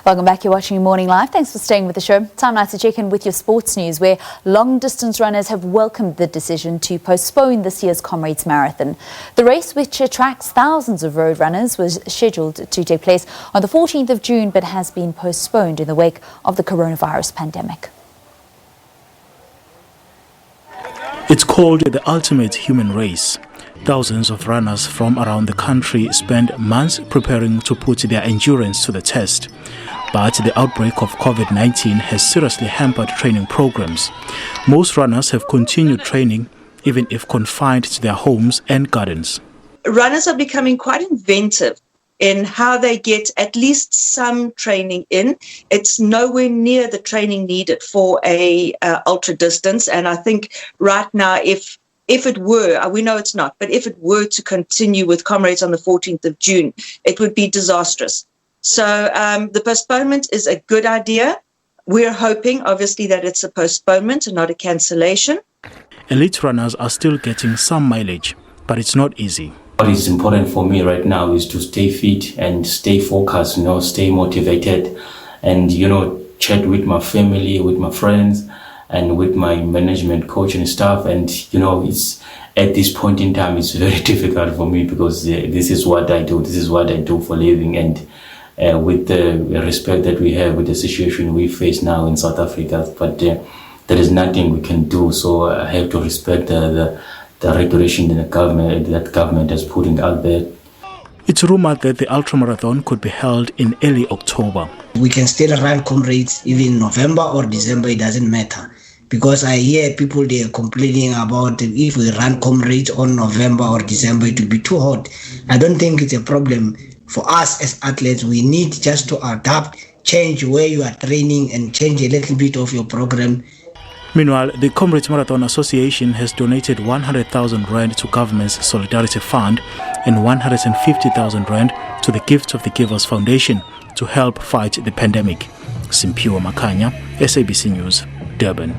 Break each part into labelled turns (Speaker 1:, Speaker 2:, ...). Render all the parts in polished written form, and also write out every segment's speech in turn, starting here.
Speaker 1: Welcome back. You're watching Morning Live. Thanks for staying with the show. Time now to check in with your sports news, where long-distance runners have welcomed the decision to postpone this year's Comrades Marathon. The race, which attracts thousands of road runners, was scheduled to take place on the 14th of June, but has been postponed in the wake of the coronavirus pandemic.
Speaker 2: It's called the ultimate human race. Thousands of runners from around the country spend months preparing to put their endurance to the test. But the outbreak of COVID-19 has seriously hampered training programs. Most runners have continued training, even if confined to their homes and gardens.
Speaker 3: Runners are becoming quite inventive in how they get at least some training in. It's nowhere near the training needed for a ultra distance. And I think right now, if it were, we know it's not, but if it were to continue with Comrades on the 14th of June, it would be disastrous. So the postponement is a good idea. We're hoping, obviously, that it's a postponement and not a cancellation.
Speaker 2: Elite runners are still getting some mileage, but it's not easy.
Speaker 4: What is important for me right now is to stay fit and stay focused, stay motivated and, chat with my family, with my friends and with my management coach and staff. And, it's at this point in time, it's very difficult for me because this is what I do. This is what I do for a living. And with the respect that we have with the situation we face now in South Africa, but there is nothing we can do. So I have to respect the regulation that the government is putting out there.
Speaker 2: It's rumored that the ultramarathon could be held in early October.
Speaker 5: We can still run Comrades even in November or December, it doesn't matter. Because I hear people, they are complaining about if we run Comrades on November or December, it will be too hot. I don't think it's a problem for us as athletes. We need just to adapt, change where you are training and change a little bit of your program.
Speaker 2: Meanwhile, the Comrades Marathon Association has donated 100,000 rand to government's Solidarity Fund and 150,000 rand to the Gift of the Givers Foundation to help fight the pandemic. Simpiwa Makanya, SABC News, Durban.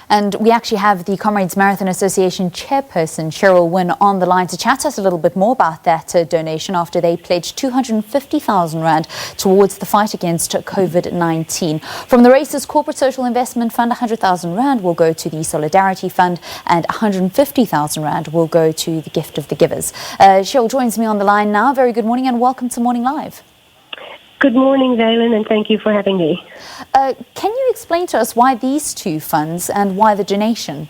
Speaker 1: And we actually have the Comrades Marathon Association Chairperson Cheryl Winn on the line to chat to us a little bit more about that donation after they pledged 250,000 rand towards the fight against COVID-19. From the race's Corporate Social Investment Fund, 100,000 rand will go to the Solidarity Fund and 150,000 rand will go to the Gift of the Givers. Cheryl joins me on the line now. Very good morning and welcome to Morning Live.
Speaker 6: Good morning, Valen, and thank you for having me.
Speaker 1: Can you explain to us why these two funds and why the donation?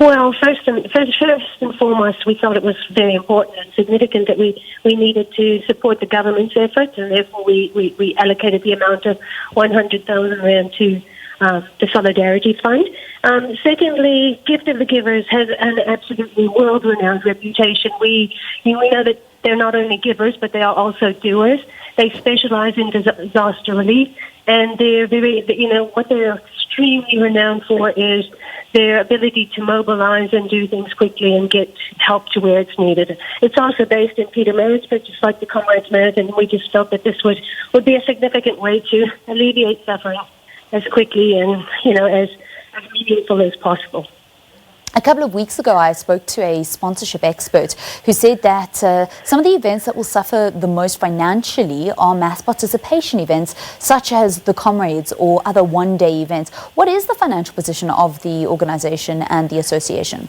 Speaker 6: Well, first and foremost, we thought it was very important and significant that we needed to support the government's efforts, and therefore we allocated the amount of 100,000 rand to the Solidarity Fund. Secondly, Gift of the Givers has an absolutely world-renowned reputation. We know that they're not only givers, but they are also doers. They specialize in disaster relief, and they're what they're extremely renowned for is their ability to mobilize and do things quickly and get help to where it's needed. It's also based in Pietermaritzburg, just like the Comrades Marathon, and we just felt that this would be a significant way to alleviate suffering as quickly and, as meaningful as possible.
Speaker 1: A couple of weeks ago, I spoke to a sponsorship expert who said that some of the events that will suffer the most financially are mass participation events, such as the Comrades or other one-day events. What is the financial position of the organisation and the association?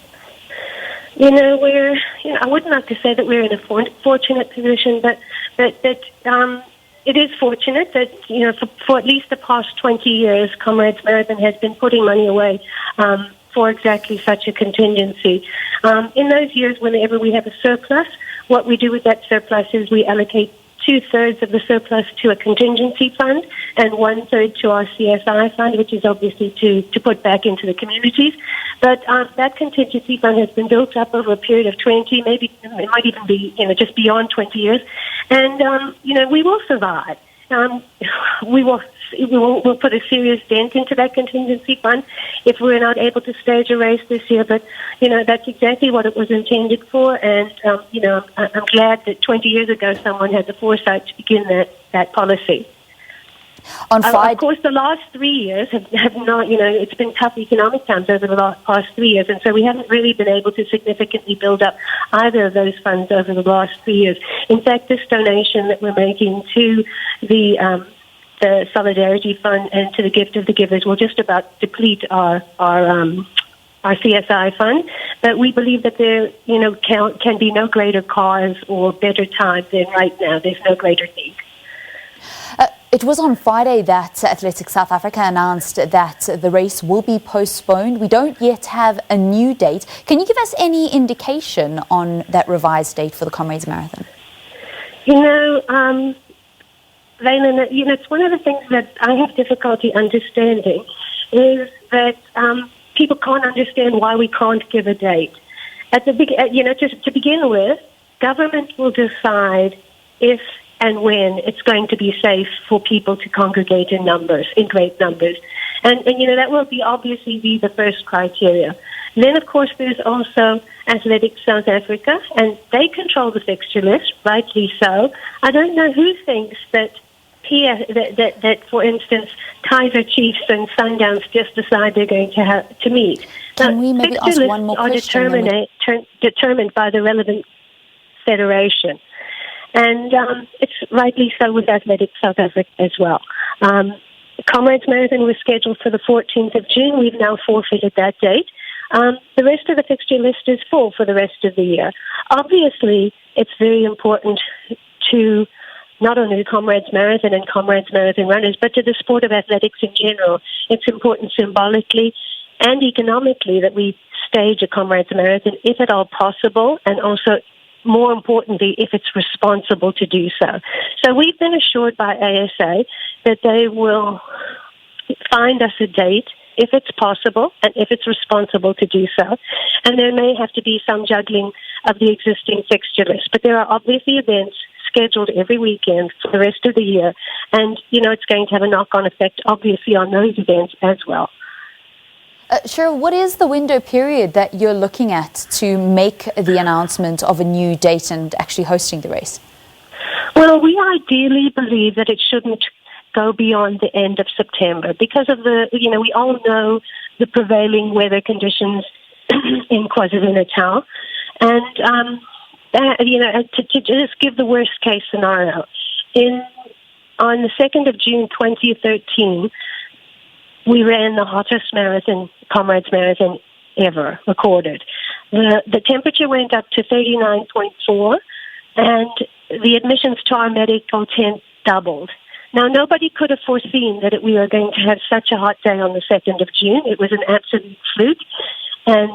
Speaker 6: I wouldn't like to say that we're in a fortunate position, but it is fortunate that, for at least the past 20 years, Comrades Marathon has been putting money away for exactly such a contingency. In those years, whenever we have a surplus, what we do with that surplus is we allocate 2/3 of the surplus to a contingency fund and 1/3 to our CSI fund, which is obviously to put back into the communities. But that contingency fund has been built up over a period of 20, maybe it might even be just beyond 20 years. And, we will survive. We'll put a serious dent into that contingency fund if we're not able to stage a race this year. But, that's exactly what it was intended for. And, I'm glad that 20 years ago someone had the foresight to begin that policy.
Speaker 1: On Friday,
Speaker 6: of course, the last 3 years have not, it's been tough economic times over the past 3 years, and so we haven't really been able to significantly build up either of those funds over the last 3 years. In fact, this donation that we're making to the Solidarity Fund and to the Gift of the Givers will just about deplete our CSI fund, but we believe that there, can be no greater cause or better time than right now. There's no greater need.
Speaker 1: It was on Friday that Athletics South Africa announced that the race will be postponed. We don't yet have a new date. Can you give us any indication on that revised date for the Comrades Marathon?
Speaker 6: Valen, it's one of the things that I have difficulty understanding is that people can't understand why we can't give a date. To begin with, government will decide if and when it's going to be safe for people to congregate in great numbers. And that will obviously be the first criteria. Then, of course, there's also Athletics South Africa, and they control the fixture list, rightly so. I don't know who thinks that for instance, Kaiser Chiefs and Sundowns just decide they're going to meet.
Speaker 1: Can we maybe ask one more question?
Speaker 6: Are determined by the relevant federation. And it's rightly so with Athletics South Africa as well. Comrades Marathon was scheduled for the 14th of June. We've now forfeited that date. The rest of the fixture list is full for the rest of the year. Obviously, it's very important to not only the Comrades Marathon and Comrades Marathon runners, but to the sport of athletics in general. It's important symbolically and economically that we stage a Comrades Marathon, if at all possible, and also, more importantly, if it's responsible to do so. So we've been assured by ASA that they will find us a date if it's possible and if it's responsible to do so. And there may have to be some juggling of the existing fixture list. But there are obviously events scheduled every weekend for the rest of the year. And, it's going to have a knock-on effect, obviously, on those events as well.
Speaker 1: Cheryl, what is the window period that you're looking at to make the announcement of a new date and actually hosting the race?
Speaker 6: Well, we ideally believe that it shouldn't go beyond the end of September because of we all know the prevailing weather conditions in KwaZulu-Natal. And, to just give the worst case scenario, on the 2nd of June 2013, we ran the hottest Comrades Marathon ever recorded. The temperature went up to 39.4, and the admissions to our medical tent doubled. Now, nobody could have foreseen that we were going to have such a hot day on the 2nd of June. It was an absolute fluke, and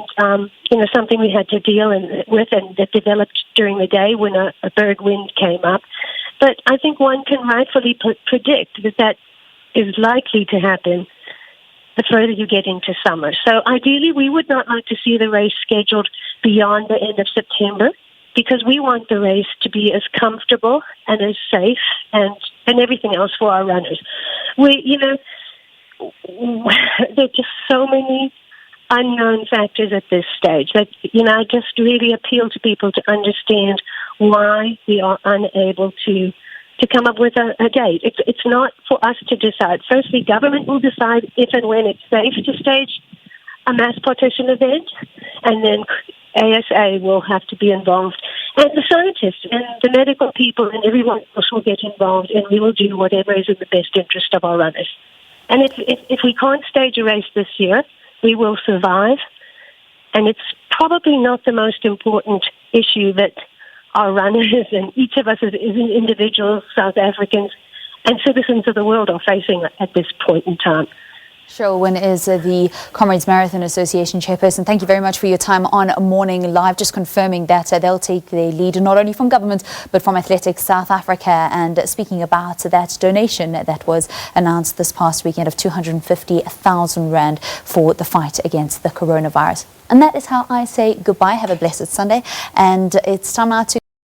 Speaker 6: something we had to deal with, and that developed during the day when a berg wind came up. But I think one can rightfully predict that is likely to happen the further you get into summer. So ideally, we would not like to see the race scheduled beyond the end of September because we want the race to be as comfortable and as safe and everything else for our runners. There are just so many unknown factors at this stage that, I just really appeal to people to understand why we are unable to come up with a date. It's not for us to decide. Firstly, government will decide if and when it's safe to stage a mass partition event, and then ASA will have to be involved. And the scientists and the medical people and everyone else will get involved, and we will do whatever is in the best interest of our runners. And if we can't stage a race this year, we will survive. And it's probably not the most important issue that our runners and each of us as individuals, South Africans and citizens of the world are facing at this point in time.
Speaker 1: Cheryl Winn is the Comrades Marathon Association Chairperson. Thank you very much for your time on Morning Live. Just confirming that they'll take their lead not only from government but from Athletics South Africa, and speaking about that donation that was announced this past weekend of 250,000 Rand for the fight against the coronavirus. And that is how I say goodbye. Have a blessed Sunday, and it's time now to